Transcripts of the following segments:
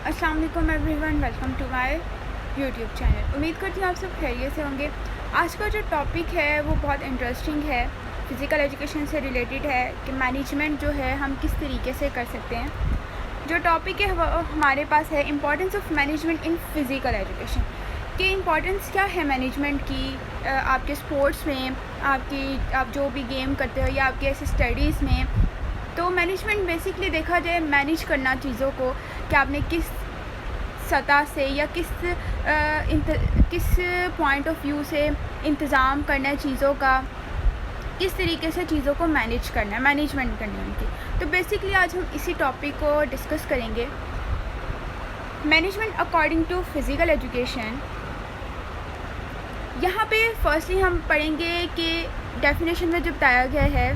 अस्सलाम वालेकुम everyone, welcome to my YouTube channel. उम्मीद करती हूँ आप सब खैरियत से होंगे। आज का जो टॉपिक है वो बहुत इंटरेस्टिंग है, फ़िज़िकल एजुकेशन से रिलेटेड है कि मैनेजमेंट जो है हम किस तरीके से कर सकते हैं। जो टॉपिक है वो हमारे पास है importance of management in physical education, कि इम्पॉर्टेंस क्या है मैनेजमेंट की आपके स्पोर्ट्स में, आप जो भी गेम करते हो या आपकी ऐसे स्टडीज़ में। तो मैनेजमेंट बेसिकली देखा जाए मैनेज करना चीज़ों को, कि आपने किस सतह से या किस पॉइंट ऑफ व्यू से इंतज़ाम करना है चीज़ों का, किस तरीके से चीज़ों को मैनेज करना है, मैनेजमेंट करनी है उनकी। तो बेसिकली आज हम इसी टॉपिक को डिस्कस करेंगे। Management according to physical education. यहाँ पे फर्स्टली हम पढ़ेंगे कि डेफिनेशन में जो बताया गया है,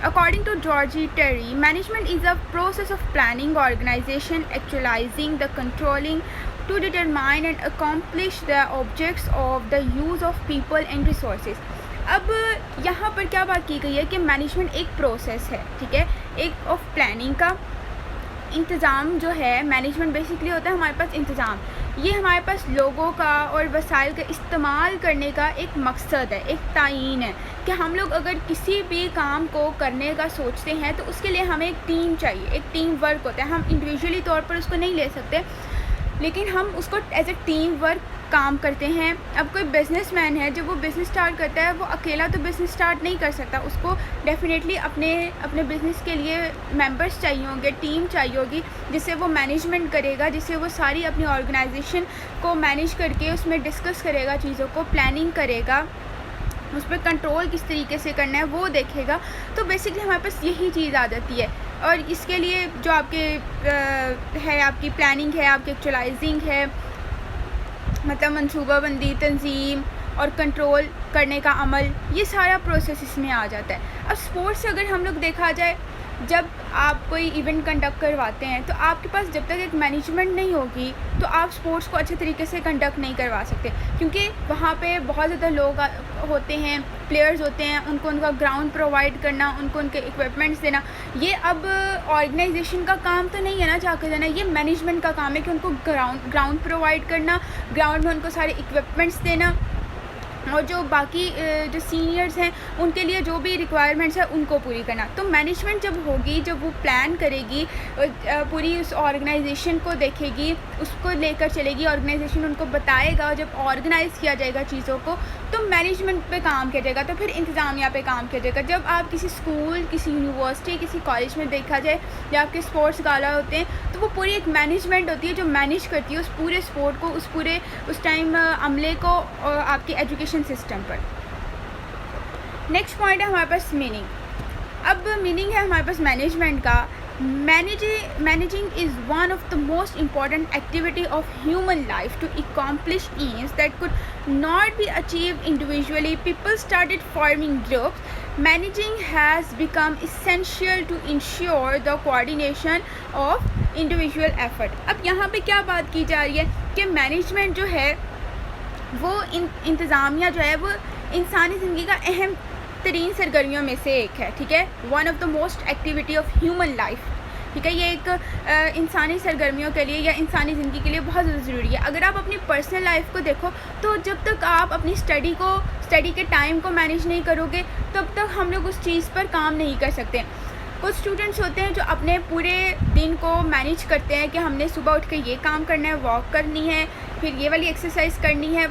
according to George Terry, management is a process of planning, organization, actualizing the controlling to determine and accomplish the objects of the use of people and resources। अब यहाँ पर क्या बात की गई है कि मैनेजमेंट एक प्रोसेस है, ठीक है, एक ऑफ प्लानिंग का। इंतज़ाम जो है, मैनेजमेंट बेसिकली होता है हमारे पास इंतज़ाम। ये हमारे पास लोगों का और वसाइल का इस्तेमाल करने का एक मकसद है, एक तायीन है कि हम लोग अगर किसी भी काम को करने का सोचते हैं तो उसके लिए हमें एक टीम चाहिए, एक टीम वर्क होता है। हम इंडिविजुअली तौर पर उसको नहीं ले सकते, लेकिन हम उसको एज ए टीम वर्क काम करते हैं। अब कोई बिज़नेसमैन है, जब वो बिज़नेस स्टार्ट करता है, वो अकेला तो बिज़नेस स्टार्ट नहीं कर सकता। उसको डेफिनेटली अपने बिज़नेस के लिए मेंबर्स चाहिए होंगे, टीम चाहिए होगी, जिससे वो मैनेजमेंट करेगा, जिससे वो सारी अपनी ऑर्गेनाइजेशन को मैनेज करके उसमें डिस्कस करेगा, चीज़ों को प्लानिंग करेगा, उस पर कंट्रोल किस तरीके से करना है वो देखेगा। तो बेसिकली हमारे पास यही चीज़ आ जाती है। और इसके लिए जो आपकी प्लानिंग है, आपकी एक्चुअलाइजिंग है, मतलब मनसूबाबंदी, तंजीम और कंट्रोल करने का अमल, ये सारा प्रोसेस इसमें आ जाता है। अब स्पोर्ट्स से अगर हम लोग देखा जाए, जब आप कोई इवेंट कंडक्ट करवाते हैं तो आपके पास जब तक एक मैनेजमेंट नहीं होगी तो आप स्पोर्ट्स को अच्छे तरीके से कंडक्ट नहीं करवा सकते, क्योंकि वहाँ पे बहुत ज़्यादा लोग होते हैं, प्लेयर्स होते हैं, उनको उनका ग्राउंड प्रोवाइड करना, उनको उनके इक्विपमेंट्स देना, ये अब ऑर्गेनाइजेशन का काम तो नहीं है ना जाकर देना, ये मैनेजमेंट का काम है कि उनको ग्राउंड प्रोवाइड करना, ग्राउंड में उनको सारे इक्विपमेंट्स देना, और जो बाकी जो सीनियर्स हैं उनके लिए जो भी रिक्वायरमेंट्स है उनको पूरी करना। तो मैनेजमेंट जब होगी, जब वो प्लान करेगी, पूरी उस ऑर्गेनाइजेशन को देखेगी, उसको लेकर चलेगी, ऑर्गेनाइजेशन उनको बताएगा, और जब ऑर्गेनाइज़ किया जाएगा चीज़ों को तो मैनेजमेंट पे काम किया जाएगा, तो फिर इंतज़ामिया पे काम किया जाएगा। जब आप किसी स्कूल, किसी यूनिवर्सिटी, किसी कॉलेज में देखा जाए, या आपके स्पोर्ट्स गाला होते हैं, तो वो पूरी एक मैनेजमेंट होती है जो मैनेज करती है उस पूरे स्पोर्ट को, उस टाइम अमले को, आपके एजुकेशन सिस्टम पर। नेक्स्ट पॉइंट है हमारे पास मीनिंग। अब मीनिंग है हमारे पास मैनेजमेंट का। Managing is one of the most important activity of human life to accomplish aims that could not be achieved individually. People started forming groups. Managing has become essential to ensure the coordination of individual effort. अब यहाँ पे क्या बात की जा रही है कि मैनेजमेंट जो है वो इंतज़ामिया जो है वो इंसानी ज़िंदगी का अहम तरीन सरगर्मियों में से एक है, ठीक है, one of the most activity of human life, ठीक है। ये एक इंसानी सरगर्मियों के लिए या इंसानी ज़िंदगी के लिए बहुत ज़्यादा ज़रूरी है। अगर आप अपनी पर्सनल लाइफ को देखो तो जब तक आप अपनी स्टडी के टाइम को मैनेज नहीं करोगे तब तक हम लोग उस चीज़ पर काम नहीं कर सकते। कुछ स्टूडेंट्स होते हैं जो अपने पूरे दिन को मैनेज करते हैं कि हमने सुबह उठ के ये काम करना है, वॉक करनी है, फिर ये वाली एक्सरसाइज करनी है,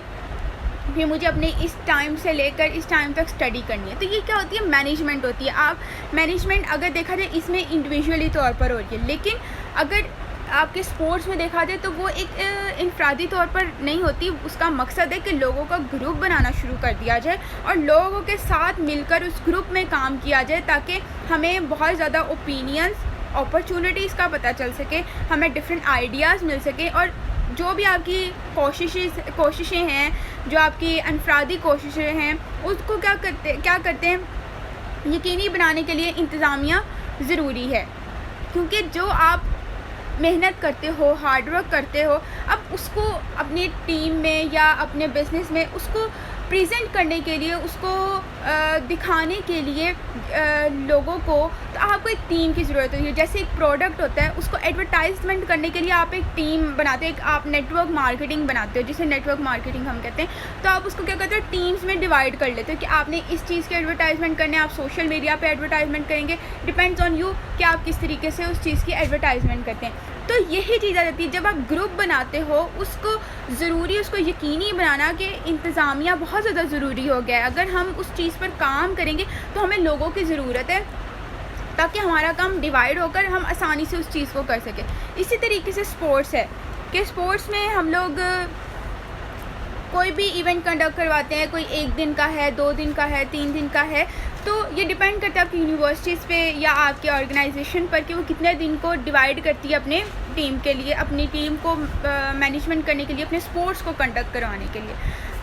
फिर मुझे अपने इस टाइम से लेकर इस टाइम तक स्टडी करनी है। तो ये क्या होती है, मैनेजमेंट होती है। आप मैनेजमेंट अगर देखा जाए इसमें इंडिविजुअली तौर पर हो रही है, लेकिन अगर आपके स्पोर्ट्स में देखा जाए तो वो एक इनफरादी तौर पर नहीं होती। उसका मकसद है कि लोगों का ग्रुप बनाना शुरू कर दिया जाए और लोगों के साथ मिलकर उस ग्रुप में काम किया जाए, ताकि हमें बहुत ज़्यादा ओपिनियंस, अपॉर्चुनिटीज़ का पता चल सके, हमें डिफरेंट आइडियाज़ मिल सके, और जो भी आपकी कोशिशें हैं, जो आपकी अनफरादी कोशिशें हैं, उसको क्या करते हैं यकीनी बनाने के लिए इंतज़ामिया ज़रूरी है। क्योंकि जो आप मेहनत करते हो, हार्ड वर्क करते हो, अब उसको अपनी टीम में या अपने बिज़नेस में उसको प्रेजेंट करने के लिए, उसको दिखाने के लिए लोगों को, तो आपको एक टीम की ज़रूरत होती है। जैसे एक प्रोडक्ट होता है, उसको एडवर्टाइजमेंट करने के लिए आप एक टीम बनाते हैं, आप नेटवर्क मार्केटिंग बनाते हो, जिसे नेटवर्क मार्केटिंग हम कहते हैं। तो आप उसको क्या करते हो, टीम्स में डिवाइड कर लेते हो कि आपने इस चीज़ की एडवर्टाइजमेंट करनी है, आप सोशल मीडिया पे एडवर्टाइजमेंट करेंगे, डिपेंड्स ऑन यू कि आप किस तरीके से उस चीज़ की एडवर्टाइजमेंट करते हैं। तो यही चीज़ आ जाती है, जब आप ग्रुप बनाते हो, उसको यकीनी बनाना कि इंतज़ामिया बहुत ज़्यादा ज़रूरी हो गया है। अगर हम उस चीज़ पर काम करेंगे तो हमें लोगों की ज़रूरत है, ताकि हमारा काम डिवाइड होकर हम आसानी से उस चीज़ को कर सकें। इसी तरीके से स्पोर्ट्स है कि स्पोर्ट्स में हम लोग कोई भी इवेंट कंडक्ट करवाते हैं, कोई 1 दिन का है, 2 दिन का है, 3 दिन का है, तो ये डिपेंड करता है आपकी यूनिवर्सिटीज़ पे या आपके ऑर्गेनाइजेशन पर कि वो कितने दिन को डिवाइड करती है अपने टीम के लिए, अपनी टीम को मैनेजमेंट करने के लिए, अपने स्पोर्ट्स को कंडक्ट करवाने के लिए।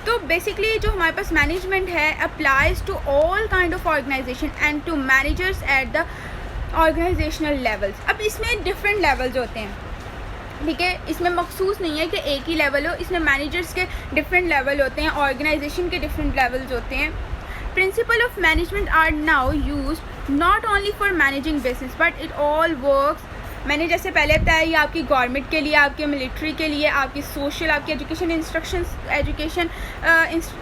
तो बेसिकली जो हमारे पास मैनेजमेंट है applies to all kind of organisation and to managers at the organisational levels. अब इसमें डिफरेंट लेवल्स होते हैं, ठीक है, इसमें मखसूस नहीं है कि एक ही लेवल हो, इसमें मैनेजर्स के डिफरेंट लेवल होते हैं, ऑर्गेनाइजेशन के डिफरेंट लेवल्स होते हैं। Principle of management are now used not only for managing business but it all works. मैंने जैसे पहले बताया, ये आपकी गवर्नमेंट के लिए, आपके मिलिट्री के लिए, आपकी सोशल, आपकी एजुकेशन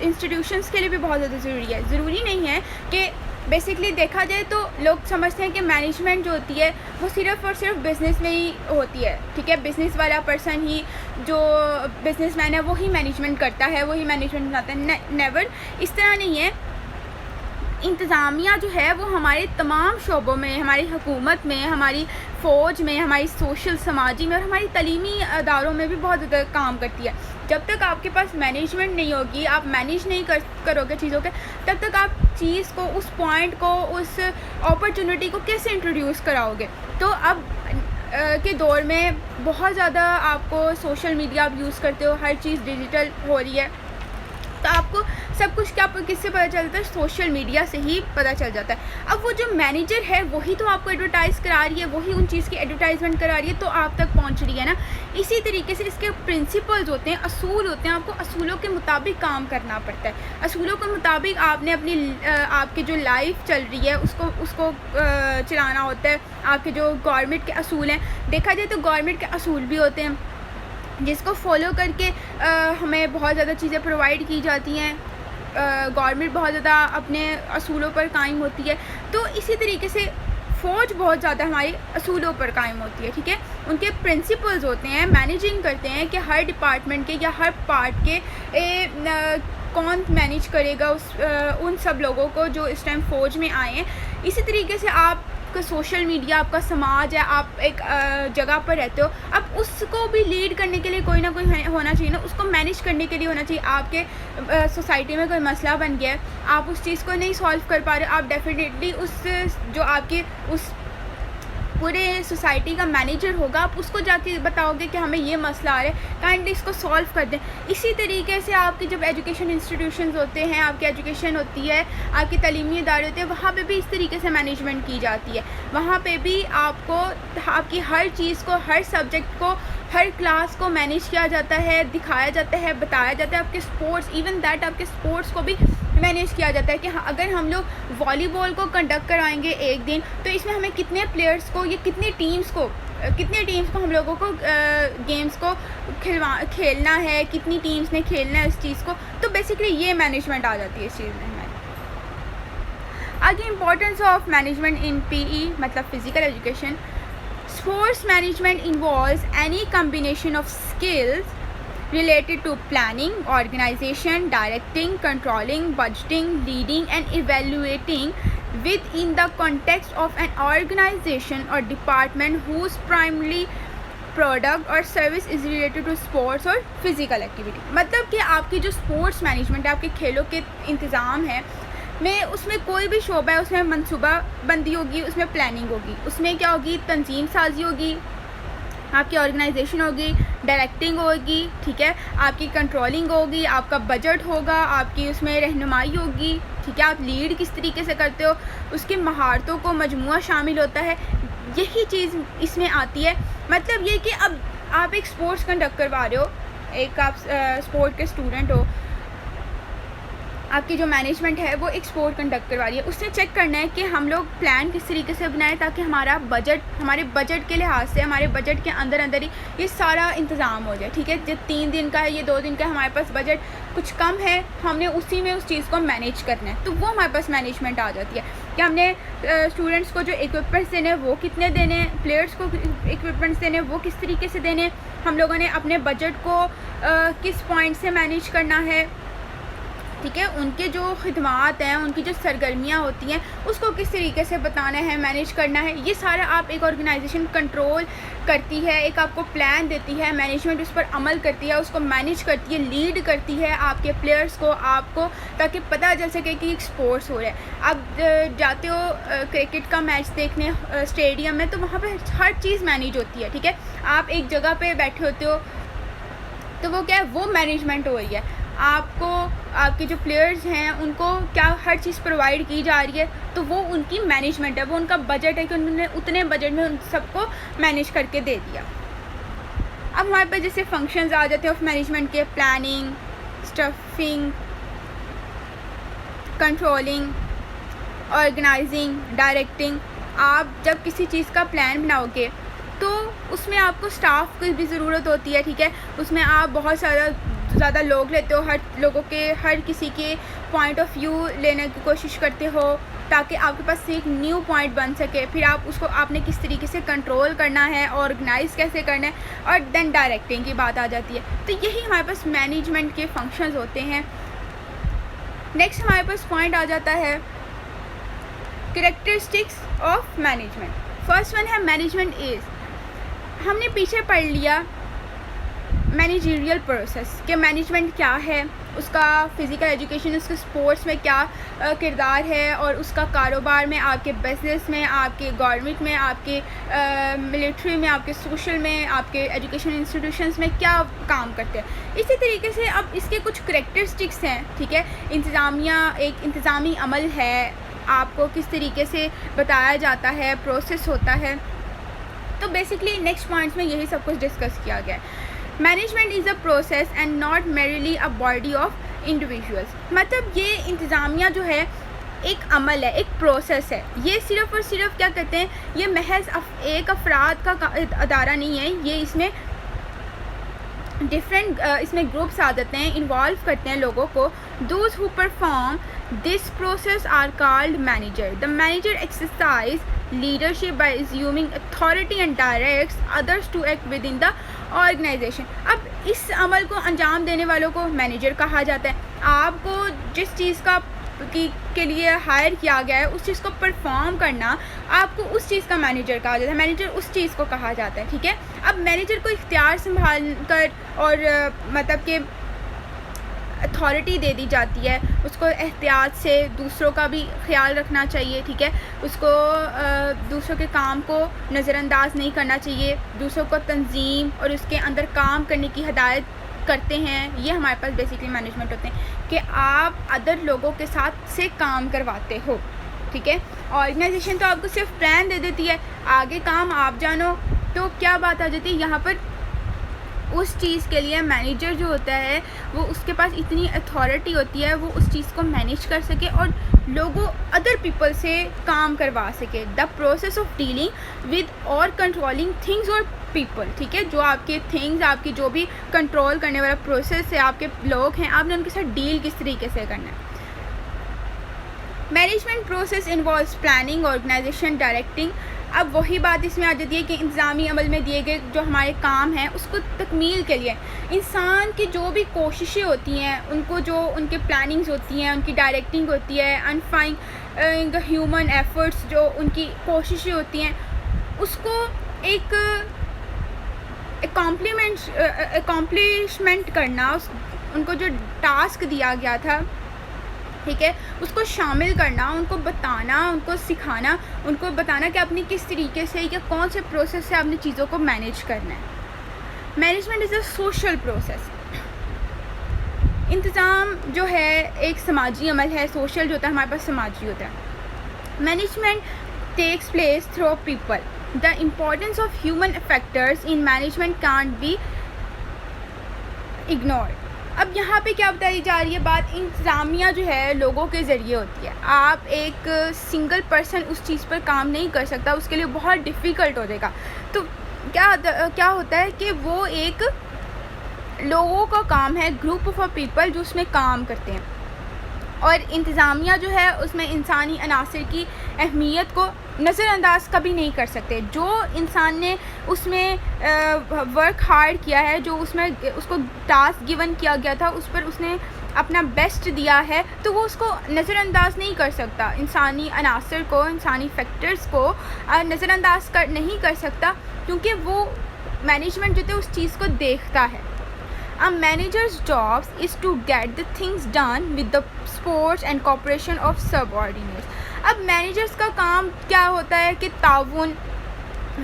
इंस्टीट्यूशंस के लिए भी बहुत ज़्यादा ज़रूरी है। ज़रूरी नहीं है कि बेसिकली देखा जाए तो लोग समझते हैं कि मैनेजमेंट जो होती है वो सिर्फ़ और सिर्फ बिज़नेस में ही होती है, ठीक है, बिज़नेस वाला पर्सन ही, जो बिज़नेसमैन है, वो ही मैनेजमेंट करता है, वही मैनेजमेंट बनाता है। नेवर, इस तरह नहीं है। इंतज़ामिया जो है वो हमारे तमाम शोबों में, हमारी हुकूमत में, हमारी फ़ौज में, हमारी सोशल समाजी में और हमारी तलीमी अदारों में भी बहुत ज़्यादा काम करती है। जब तक आपके पास मैनेजमेंट नहीं होगी, आप मैनेज नहीं करोगे चीज़ों के, तब तक आप चीज़ को, उस पॉइंट को, उस अपॉर्चुनिटी को कैसे इंट्रोड्यूस कराओगे। तो अब के दौर में बहुत ज़्यादा आपको सोशल मीडिया आप यूज़ करते हो, हर चीज़ डिजिटल हो रही है, तो आपको सब कुछ क्या किससे पता चलता है, सोशल मीडिया से ही पता चल जाता है। अब वो जो मैनेजर है वही तो आपको एडवर्टाइज़ करा रही है, वही उन चीज़ की एडवर्टाइजमेंट करा रही है, तो आप तक पहुंच रही है ना। इसी तरीके से इसके प्रिंसिपल्स होते हैं, असूल होते हैं, आपको असूलों के मुताबिक काम करना पड़ता है। असूलों के मुताबिक आपने अपनी आपकी जो लाइफ चल रही है उसको चलाना होता है। आपके जो गवर्नमेंट के असूल हैं, देखा जाए तो गवर्नमेंट के असूल भी होते हैं जिसको फॉलो करके हमें बहुत ज़्यादा चीज़ें प्रोवाइड की जाती हैं। गवर्नमेंट बहुत ज़्यादा अपने असूलों पर कायम होती है, तो इसी तरीके से फ़ौज बहुत ज़्यादा हमारी असूलों पर कायम होती है, ठीक है। उनके प्रिंसिपल्स होते हैं, मैनेजिंग करते हैं कि हर डिपार्टमेंट के या हर पार्ट के कौन मैनेज करेगा उन सब लोगों को जो इस टाइम फ़ौज में आए हैं। इसी तरीके से आपका सोशल मीडिया, आपका समाज है, आप एक जगह पर रहते हो, अब उसको भी लीड करने के लिए कोई ना कोई होना चाहिए ना, उसको मैनेज करने के लिए होना चाहिए। आपके सोसाइटी में कोई मसला बन गया है, आप उस चीज़ को नहीं सॉल्व कर पा रहे, आप डेफिनेटली उस जो आपके उस पूरे सोसाइटी का मैनेजर होगा, आप उसको जाके बताओगे कि हमें ये मसला आ रहा है, काइंडली इसको सॉल्व कर दें। इसी तरीके से आपके जब एजुकेशन इंस्टीट्यूशंस होते हैं, आपकी एजुकेशन होती है, आपकी तलीमी इदारे होते हैं, वहाँ पे भी इस तरीके से मैनेजमेंट की जाती है। वहाँ पे भी आपको आपकी हर चीज़ को, हर सब्जेक्ट को, हर क्लास को मैनेज किया जाता है, दिखाया जाता है, बताया जाता है। आपके स्पोर्ट्स, इवन दैट आपके स्पोर्ट्स को भी मैनेज किया जाता है कि अगर हम लोग वॉलीबॉल को कंडक्ट कराएंगे एक दिन, तो इसमें हमें कितने प्लेयर्स को या कितनी टीम्स को हम लोगों को गेम्स को खेलना है, कितनी टीम्स ने खेलना है इस चीज़ को, तो बेसिकली ये मैनेजमेंट आ जाती है इस चीज़ में हमारी। आगे importance of management in PE मतलब physical education. Sports management involves any combination of skills related to planning, organization, directing, controlling, budgeting, leading and evaluating within the context of an organization or department whose primary product or service is related to sports or physical activity। मतलब कि आपकी जो sports management है, आपके खेलों के इंतज़ाम है में, उसमें कोई भी शोबा है, उसमें मनसूबा बंदी होगी, उसमें प्लानिंग होगी, उसमें क्या होगी, तंजीम साजी होगी, आपकी ऑर्गेनाइजेशन होगी, डायरेक्टिंग होगी, ठीक है, आपकी कंट्रोलिंग होगी, आपका बजट होगा, आपकी उसमें रहनुमाई होगी, ठीक है, आप लीड किस तरीके से करते हो, उसकी महारतों को मजमुआ शामिल होता है, यही चीज़ इसमें आती है। मतलब ये कि अब आप एक स्पोर्ट्स कंडक्ट करवा रहे हो, एक आप स्पोर्ट के स्टूडेंट हो, आपकी जो मैनेजमेंट है वो एक स्पोर्ट कंडक्ट करवा रही है, उसने चेक करना है कि हम लोग प्लान किस तरीके से बनाएं ताकि हमारे बजट के लिहाज से हमारे बजट के अंदर ही ये सारा इंतज़ाम हो जाए, ठीक है। जो 3 दिन का है, ये 2 दिन का है, हमारे पास बजट कुछ कम है, हमने उसी में उस चीज़ को मैनेज करना है, तो वो हमारे पास मैनेजमेंट आ जाती है कि हमने स्टूडेंट्स को जो इक्विपमेंट्स देने हैं वो कितने देने हैं, प्लेयर्स को इक्विपमेंट्स देने हैं वो किस तरीके से देने हैं, हम लोगों ने अपने बजट को किस पॉइंट से मैनेज करना है, ठीक है। उनके जो खिदमात हैं, उनकी जो सरगर्मियाँ होती हैं उसको किस तरीके से बताना है, मैनेज करना है, ये सारा आप एक ऑर्गेनाइजेशन कंट्रोल करती है, एक आपको प्लान देती है, मैनेजमेंट उस पर अमल करती है, उसको मैनेज करती है, लीड करती है आपके प्लेयर्स को, आपको, ताकि पता चल सके कि एक स्पोर्ट्स हो रहा है। आप जाते हो क्रिकेट का मैच देखने स्टेडियम में, तो वहाँ पर हर चीज़ मैनेज होती है, ठीक है। आप एक जगह पर बैठे होते हो तो वो क्या है, वो मैनेजमेंट हो रही है, आपको आपके जो प्लेयर्स हैं उनको क्या हर चीज़ प्रोवाइड की जा रही है, तो वो उनकी मैनेजमेंट है, वो उनका बजट है कि उन्होंने उतने बजट में उन सबको मैनेज करके दे दिया। अब हमारे पास जैसे फंक्शंस आ जाते हैं ऑफ मैनेजमेंट के, planning, staffing, controlling, organising, directing. आप जब किसी चीज़ का प्लान बनाओगे तो उसमें आपको स्टाफ की भी ज़रूरत होती है, ठीक है। उसमें आप बहुत ज़्यादा लोग लेते हो, हर किसी के पॉइंट ऑफ व्यू लेने की कोशिश करते हो ताकि आपके पास एक न्यू पॉइंट बन सके, फिर आपने किस तरीके से कंट्रोल करना है, ऑर्गेनाइज कैसे करना है, और देन डायरेक्टिंग की बात आ जाती है। तो यही हमारे पास मैनेजमेंट के फंक्शंस होते हैं। नेक्स्ट हमारे पास पॉइंट आ जाता है characteristics of management. First one है मैनेजमेंट इज़, हमने पीछे पढ़ लिया मैनेजरियल प्रोसेस के मैनेजमेंट क्या है, उसका फ़िज़िकल एजुकेशन, उसके स्पोर्ट्स में क्या किरदार है, और उसका कारोबार में, आपके बिजनेस में, आपके गवर्नमेंट में, आपके मिलिट्री में, आपके सोशल में, आपके एजुकेशन इंस्टीट्यूशंस में क्या काम करते हैं। इसी तरीके से अब इसके कुछ करैक्टरिस्टिक्स हैं, ठीक है। इंतज़ामिया एक इंतज़ामी अमल है, आपको किस तरीके से बताया जाता है, प्रोसेस होता है। तो बेसिकली नेक्स्ट पॉइंट्स में यही सब कुछ डिस्कस किया गया है। Management is a process and not merrily a body of individuals. मतलब ये इंतज़ामिया जो है एक अमल है, एक प्रोसेस है, ये सिर्फ़ और सिर्फ क्या कहते हैं, ये महज एक अफराद का अदारा नहीं है, ये इसमें डिफरेंट इसमें ग्रुप्स आ जाते हैं, इन्वॉल्व करते हैं लोगों को। Those who perform this process are called manager. The manager exercise leadership by assuming authority and directs others to act within the organization। अब इस अमल को अंजाम देने वालों को मैनेजर कहा जाता है। आपको जिस चीज़ के लिए हायर किया गया है उस चीज़ को परफॉर्म करना, आपको उस चीज़ का मैनेजर कहा जाता है, मैनेजर उस चीज़ को कहा जाता है, ठीक है। अब मैनेजर को इख्तियार संभाल कर और मतलब कि अथॉरिटी दे दी जाती है, उसको एहतियात से दूसरों का भी ख्याल रखना चाहिए, ठीक है। उसको दूसरों के काम को नज़रअंदाज नहीं करना चाहिए, दूसरों को तंजीम और उसके अंदर काम करने की हिदायत करते हैं। ये हमारे पास बेसिकली मैनेजमेंट होते हैं कि आप अदर लोगों के साथ से काम करवाते हो, ठीक है। ऑर्गेनाइजेशन तो आपको सिर्फ प्लान दे देती है, आगे काम आप जानो। तो क्या बात आ जाती है यहाँ पर, उस चीज़ के लिए मैनेजर जो होता है वो उसके पास इतनी अथॉरिटी होती है, वो उस चीज़ को मैनेज कर सके और लोगों अदर पीपल से काम करवा सके। The process of dealing with और कंट्रोलिंग थिंग्स और पीपल, ठीक है। जो आपके थिंग्स, आपकी जो भी कंट्रोल करने वाला प्रोसेस है, आपके लोग हैं, आपने उनके साथ डील किस तरीके से करना है। Management process involves planning, organisation, directing. अब वही बात इसमें आ जाती है कि इंतज़ामी अमल में दिए गए जो हमारे काम हैं उसको तकमील के लिए इंसान की जो भी कोशिशें होती हैं, उनको जो उनके प्लानिंग्स होती हैं, उनकी डायरेक्टिंग होती है, अनफाइंग ह्यूमन एफर्ट्स, जो उनकी कोशिशें होती हैं, उसको एक अकॉम्प्लिशमेंट करना, उनको जो टास्क दिया गया था, ठीक है, उसको शामिल करना, उनको बताना, उनको सिखाना, उनको बताना कि आपने किस तरीके से या कौन से प्रोसेस से आपने चीज़ों को मैनेज करना है। Management is a social process. इंतज़ाम जो है एक समाजी अमल है, सोशल जो होता है हमारे पास समाजी होता है। Management takes place through people. The importance of human factors in management can't be ignored. अब यहाँ पे क्या बताई जा रही है बात, इंतज़ामिया जो है लोगों के ज़रिए होती है। आप एक सिंगल पर्सन उस चीज़ पर काम नहीं कर सकता, उसके लिए बहुत डिफ़िकल्ट हो जाएगा। तो क्या होता है कि वो एक लोगों का काम है, ग्रुप ऑफ पीपल जो उसमें काम करते हैं। और इंतज़ामिया जो है उसमें इंसानी अनासर की अहमियत को नज़रअंदाज कभी नहीं कर सकते। जो इंसान ने उसमें वर्क हार्ड किया है, जो उसमें उसको टास्क गिवन किया गया था, उस पर उसने अपना बेस्ट दिया है, तो वो उसको नज़रअंदाज नहीं कर सकता। इंसानी अनासर को, इंसानी फैक्टर्स को नज़रअंदाज नहीं कर सकता, क्योंकि वो मैनेजमेंट जो थे उस चीज़ को देखता है। A manager's job is to get the things done with the support and cooperation of subordinates. अब मैनेजर्स का काम क्या होता है कि ताउन,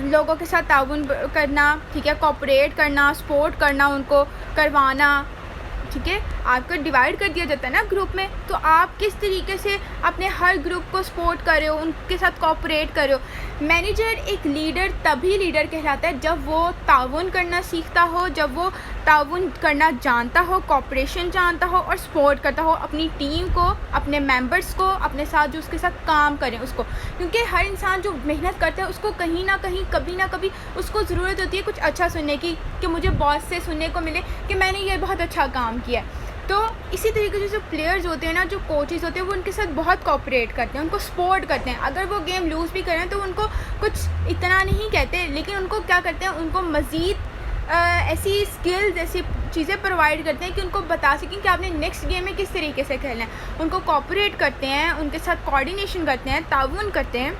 लोगों के साथ ताउन करना, ठीक है, कोऑपरेट करना, सपोर्ट करना, उनको करवाना, ठीक है। आपको डिवाइड कर दिया जाता है ना ग्रुप में, तो आप किस तरीके से अपने हर ग्रुप को सपोर्ट कर रहे हो, उनके साथ कोऑपरेट कर रहे हो। मैनेजर एक लीडर तभी लीडर कहलाता है जब वो ताउन करना सीखता हो, जब वो ताउन करना जानता हो, कोऑपरेशन जानता हो और सपोर्ट करता हो अपनी टीम को, अपने मेंबर्स को, अपने साथ जो उसके साथ काम करें उसको। क्योंकि हर इंसान जो मेहनत करता है उसको कहीं ना कहीं, कभी ना कभी उसको ज़रूरत होती है कुछ अच्छा सुनने की, कि मुझे बॉस से सुनने को मिले कि मैंने ये बहुत अच्छा काम किया। तो इसी तरीके से जो प्लेयर्स होते हैं ना, जो कोचेज़ होते हैं, वो उनके साथ बहुत कोऑपरेट करते हैं, उनको सपोर्ट करते हैं। अगर वो गेम लूज़ भी करें तो उनको कुछ इतना नहीं कहते, लेकिन उनको क्या करते हैं, उनको मज़ीद ऐसी स्किल्स, ऐसी चीज़ें प्रोवाइड करते हैं कि उनको बता सकें कि आपने नेक्स्ट गेम में किस तरीके से खेलना है। उनको कोऑपरेट करते हैं, उनके साथ कोऑर्डिनेशन करते हैं, ताउन करते हैं,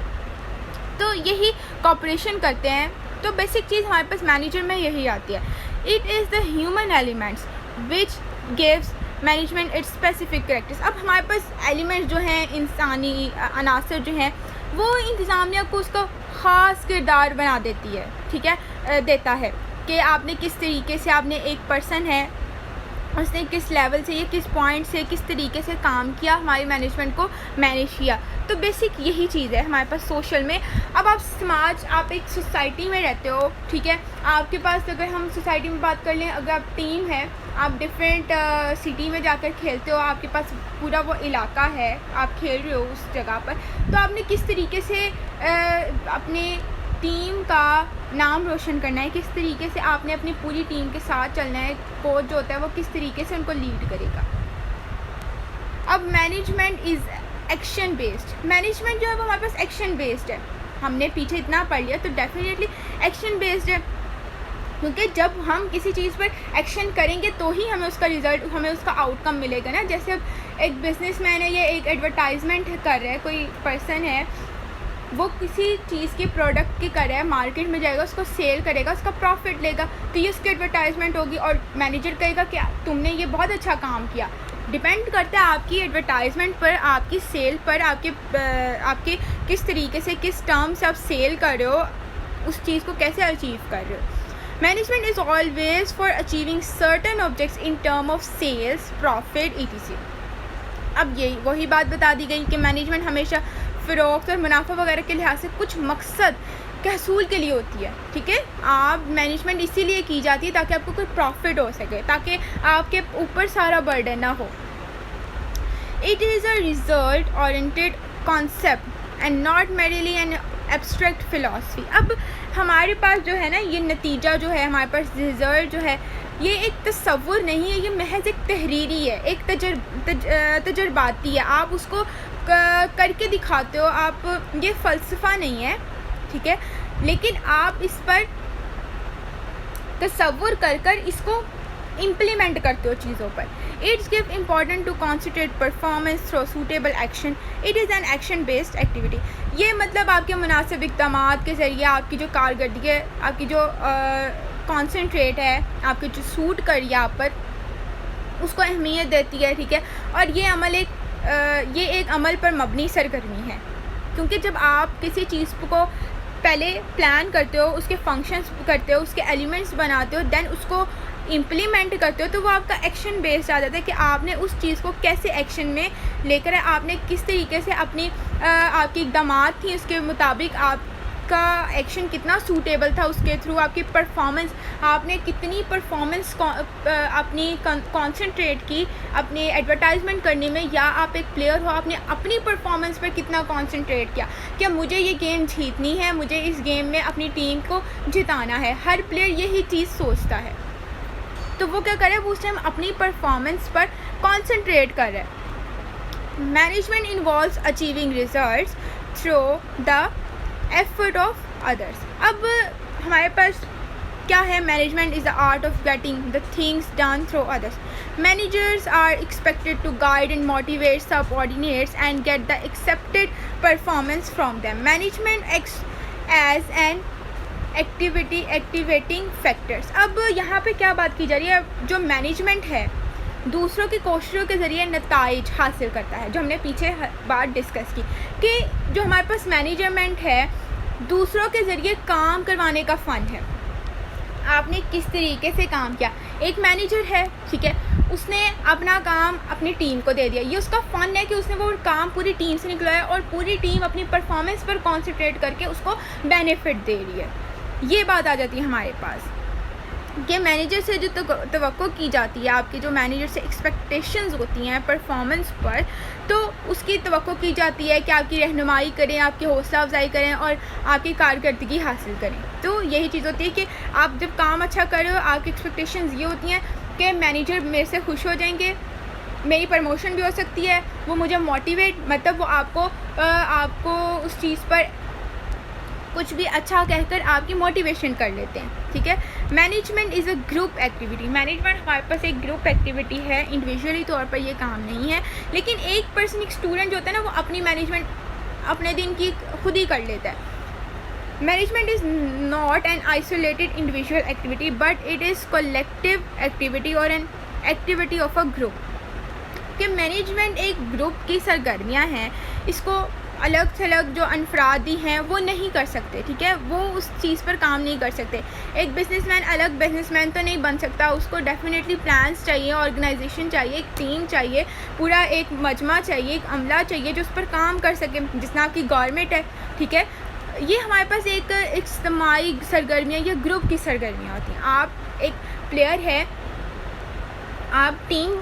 तो यही कोऑपरेशन करते हैं। तो बेसिक चीज़ हमारे पास मैनेजर में यही आती है। It is the human elements which gives management it's specific characters. अब हमारे पास एलिमेंट्स जो हैं, इंसानी अनासर जो हैं, वो इंतज़ामिया को उसका ख़ास किरदार बना देती है, ठीक है, देता है कि आपने किस तरीके से, आपने एक पर्सन है, उसने किस लेवल से, ये किस पॉइंट से किस तरीके से काम किया, हमारी मैनेजमेंट को मैनेज किया। तो बेसिक यही चीज़ है हमारे पास सोशल में। अब आप समाज, आप एक सोसाइटी में रहते हो, ठीक है, आपके पास, अगर हम सोसाइटी में बात कर लें, अगर आप टीम है, आप डिफरेंट सिटी में जाकर खेलते हो, आपके पास पूरा वो इलाका है, आप खेल रहे हो उस जगह पर, तो आपने किस तरीके से अपने टीम का नाम रोशन करना है, किस तरीके से आपने अपनी पूरी टीम के साथ चलना है। कोच जो होता है वो किस तरीके से उनको लीड करेगा। अब management is action based. Management जो है वो हमारे पास एक्शन बेस्ड है। हमने पीछे इतना पढ़ लिया, तो डेफिनेटली एक्शन बेस्ड है, क्योंकि जब हम किसी चीज़ पर एक्शन करेंगे तो ही हमें उसका रिज़ल्ट, हमें उसका आउटकम मिलेगा ना। जैसे अब एक बिजनेसमैन है, ये एक एडवर्टाइजमेंट कर रहा है, कोई पर्सन है, वो किसी चीज़ के प्रोडक्ट की कर रहा है, मार्केट में जाएगा, उसको सेल करेगा, उसका प्रॉफिट लेगा, तो ये उसकी एडवर्टाइजमेंट होगी। और मैनेजर कहेगा कि तुमने ये बहुत अच्छा काम किया। डिपेंड करता है आपकी एडवर्टाइजमेंट पर, आपकी सेल पर, आपके किस तरीके से, किस टर्म से आप सेल कर रहे हो, उस चीज़ को कैसे अचीव कर रहे हो। Management is always for achieving certain objects in term of sales, profit, etc। अब यही वही बात बता दी गई कि मैनेजमेंट हमेशा फ़रोख्त और मुनाफा वगैरह के लिहाज से कुछ मकसद के हसूल के लिए होती है, ठीक है। आप मैनेजमेंट इसीलिए की जाती है ताकि आपको कोई प्रॉफिट हो सके, ताकि आपके ऊपर सारा बर्डन ना हो। It is a result oriented concept and not merely an abstract philosophy. अब हमारे पास जो है ना, ये नतीजा जो है, हमारे पास रिज़ल्ट जो है, ये एक तसव्वुर नहीं है, ये महज एक तहरीरी है, एक तजर्बाती है। आप उसको करके दिखाते हो, आप, ये फ़लसफ़ा नहीं है, ठीक है, लेकिन आप इस पर तसव्वुर कर इसको इम्प्लीमेंट करते हो चीज़ों पर। It's give important to concentrate performance through suitable action. It is an action based activity. ये मतलब आपके मुनासिब इक़दामात के ज़रिए आपकी जो कारकर्दगी है, आपकी जो कॉन्सेंट्रेट है, आपके जो सूट करिए आप पर, उसको अहमियत देती है, ठीक है। और ये एक अमल पर मबनी सरगर्मी है, क्योंकि जब आप किसी चीज़ को पहले प्लान करते हो, उसके फंक्शंस करते हो, उसके एलिमेंट्स बनाते हो, देन उसको इम्प्लीमेंट करते हो, तो वो आपका एक्शन बेस्ड आ जाता है कि आपने उस चीज़ को कैसे एक्शन में लेकर, आपने किस तरीके से अपनी आपकी इक़दामात थी उसके मुताबिक आप आपका एक्शन कितना सूटेबल था उसके थ्रू, आपकी परफॉर्मेंस, आपने कितनी परफॉर्मेंस अपनी कंसंट्रेट की अपने एडवर्टाइजमेंट करने में, या आप एक प्लेयर हो आपने अपनी परफॉर्मेंस पर कितना कंसंट्रेट किया कि मुझे ये गेम जीतनी है, मुझे इस गेम में अपनी टीम को जिताना है। हर प्लेयर यही चीज़ सोचता है, तो वो क्या करे, वो उस टाइम अपनी परफॉर्मेंस पर कंसंट्रेट कर रहा है। Management involves achieving results through the effort of others. अब हमारे पास क्या है, management is the art of getting the things done through others. Managers are expected to guide and motivate subordinates and get the accepted performance from them. Management acts as an activating factors. अब यहाँ पे क्या बात की जा रही है, जो मैनेजमेंट है दूसरों की कोशिशों के ज़रिए नताइज हासिल करता है, जो हमने पीछे बात डिस्कस की कि जो हमारे पास मैनेजमेंट है दूसरों के ज़रिए काम करवाने का फ़न है। आपने किस तरीके से काम किया, एक मैनेजर है, ठीक है, उसने अपना काम अपनी टीम को दे दिया, ये उसका फ़न है कि उसने वो काम पूरी टीम से निकलवाया और पूरी टीम अपनी परफॉर्मेंस पर कॉन्सेंट्रेट करके उसको बेनिफिट दे रही है। ये बात आ जाती है हमारे पास कि मैनेजर से जो तवक्को की जाती है, आपकी जो मैनेजर से एक्सपेक्टेशंस होती हैं परफॉर्मेंस पर, तो उसकी तवक्को की जाती है कि आपकी रहनुमाई करें, आपकी हौसला अफजाई करें और आपकी कारकर्दगी हासिल करें। तो यही चीज़ होती है कि आप जब काम अच्छा कर रहे हो, आपकी एक्सपेक्टेशंस ये होती हैं कि मैनेजर मेरे से खुश हो जाएंगे, मेरी प्रमोशन भी हो सकती है, वो मुझे मोटिवेट, मतलब वो आपको उस चीज़ पर कुछ भी अच्छा कहकर आपकी मोटिवेशन कर लेते हैं, ठीक है। Management is a group activity. Management हमारे पास एक ग्रुप एक्टिविटी है, इंडिविजुअली तौर पर ये काम नहीं है, लेकिन एक पर्सन, एक स्टूडेंट जो होता है ना, वो अपनी मैनेजमेंट अपने दिन की खुद ही कर लेता है। Management is not an isolated individual activity but it is collective activity और an activity of a group. कि मैनेजमेंट एक ग्रुप की सरगर्मियाँ हैं, इसको अलग से अलग जो अनफरादी हैं वो नहीं कर सकते, ठीक है, वो उस चीज़ पर काम नहीं कर सकते। एक बिजनेसमैन अलग बिजनेसमैन तो नहीं बन सकता, उसको डेफिनेटली प्लान्स चाहिए, ऑर्गेनाइजेशन चाहिए, एक टीम चाहिए, पूरा एक मजमा चाहिए, एक अमला चाहिए जो उस पर काम कर सके, जिसमें आपकी गवर्नमेंट है, ठीक है। ये हमारे पास एक इज्तिमाई सरगर्मियाँ या ग्रुप की सरगर्मियाँ होती हैं। आप एक प्लेयर है, आप टीम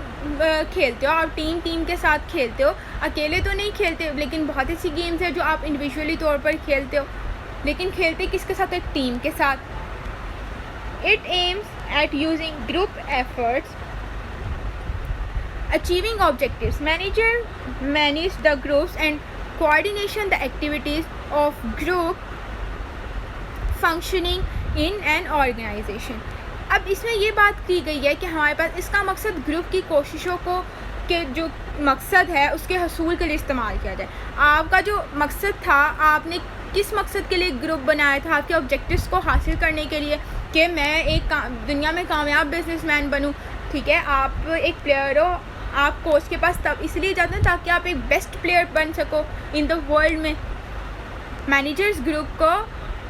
खेलते हो, आप टीम के साथ खेलते हो, अकेले तो नहीं खेलते, लेकिन बहुत ऐसी गेम्स है जो आप इंडिविजुअली तौर पर खेलते हो, लेकिन खेलते किसके साथ, एक टीम के साथ। It aims at using group efforts achieving objectives. Manager manage the groups and coordination the activities of group functioning in an organization. अब इसमें ये बात की गई है कि हमारे पास इसका मकसद ग्रुप की कोशिशों को के जो मकसद है उसके हसूल के लिए इस्तेमाल किया जाए। आपका जो मकसद था, आपने किस मकसद के लिए ग्रुप बनाया था, आपके ऑब्जेक्टिव्स को हासिल करने के लिए कि मैं एक दुनिया में कामयाब बिजनेसमैन बनूं, ठीक है। आप एक प्लेयर हो, आप कोच के पास तब इसलिए जाते हैं ताकि आप एक बेस्ट प्लेयर बन सको इन द वर्ल्ड में। मैनेजर्स ग्रुप को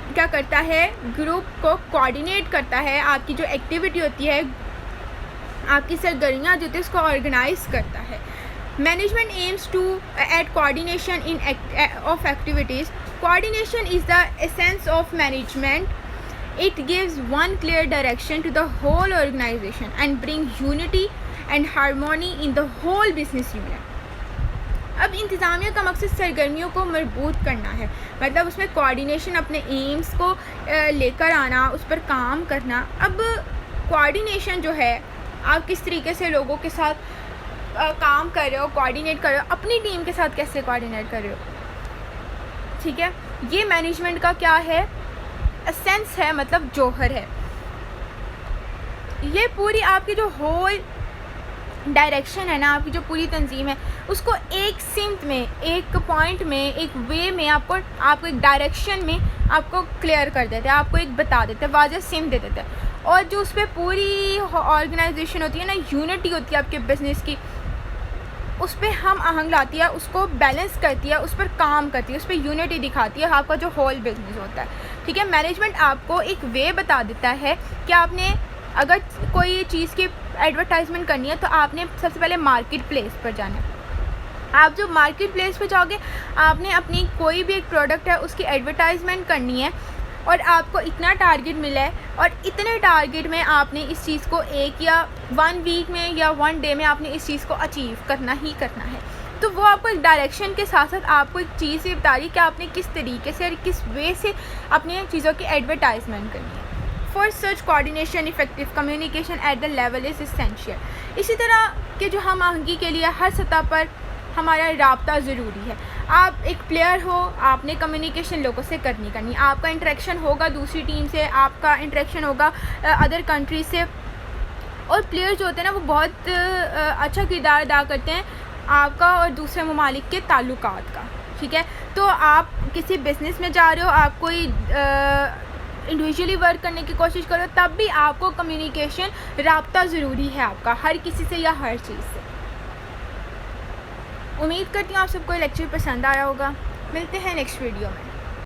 क्या करता है, ग्रुप को कोऑर्डिनेट करता है, आपकी जो एक्टिविटी होती है, आपकी सरगर्मियाँ जो होती है उसको ऑर्गेनाइज करता है। Management aims to at coordination in of activities. Coordination is the essence of management. It gives one clear direction to the whole organization and bring unity and harmony in the whole business unit. अब इंतज़ामिया का मकसद सरगर्मियों को मजबूत करना है, मतलब उसमें कोऑर्डिनेशन, अपने एम्स को लेकर आना, उस पर काम करना। अब कोऑर्डिनेशन जो है, आप किस तरीके से लोगों के साथ काम कर रहे हो, कोऑर्डिनेट कर रहे हो, अपनी टीम के साथ कैसे कोऑर्डिनेट कर रहे हो, ठीक है, ये मैनेजमेंट का क्या है, एसेंस है, मतलब जौहर है। ये पूरी आपकी जो होल डायरेक्शन है ना, आपकी जो पूरी तंजीम है, उसको एक सिमत में, एक पॉइंट में, एक वे में आपको एक डायरेक्शन में आपको क्लियर कर देते हैं, आपको एक बता देते हैं, वाज़ेह सिम दे देते हैं। और जो उस पर पूरी ऑर्गेनाइजेशन होती है ना, यूनिटी होती है आपके बिज़नेस की, उस पर हम आहंग लाती है, उसको बैलेंस करती है, उस पर काम करती है, उस पर यूनिटी दिखाती है आपका जो होल बिजनेस होता है, ठीक है। मैनेजमेंट आपको एक वे बता देता है कि आपने अगर कोई चीज़ की एडवर्टाइजमेंट करनी है तो आपने सबसे पहले मार्केट प्लेस पर जाना है, आप जब मार्केट प्लेस पे जाओगे, आपने अपनी कोई भी एक प्रोडक्ट है उसकी एडवर्टाइजमेंट करनी है और आपको इतना टारगेट मिला है और इतने टारगेट में आपने इस चीज़ को एक या 1 वीक में या 1 डे में आपने इस चीज़ को अचीव करना ही करना है। तो वो आपको एक डायरेक्शन के साथ साथ आपको एक चीज़ ये बता रही है कि आपने किस तरीके से और किस वे से अपनी चीज़ों की एडवर्टाइजमेंट करनी है। For such coordination effective communication at the level is essential. इसी तरह के जो हम आहंगी के लिए हर सतह पर हमारा राब्ता ज़रूरी है। आप एक प्लेयर हो, आपने कम्युनिकेशन लोगों से करनी, आपका इंटरेक्शन होगा दूसरी टीम से, आपका इंटरेक्शन होगा अदर कंट्री से। और प्लेयर जो होते हैं ना, वो बहुत अच्छा किरदार अदा करते हैं आपका और दूसरे ममालिक के ताल्लुकात का, ठीक है। तो आप किसी बिज़नेस में जा रहे हो, आप कोई इंडिविजुअली वर्क करने की कोशिश करो, तब भी आपको कम्युनिकेशन राब्ता ज़रूरी है आपका, हर किसी से या हर चीज़ से। उम्मीद करती हूँ आप सबको लेक्चर पसंद आया होगा। मिलते हैं नेक्स्ट वीडियो में।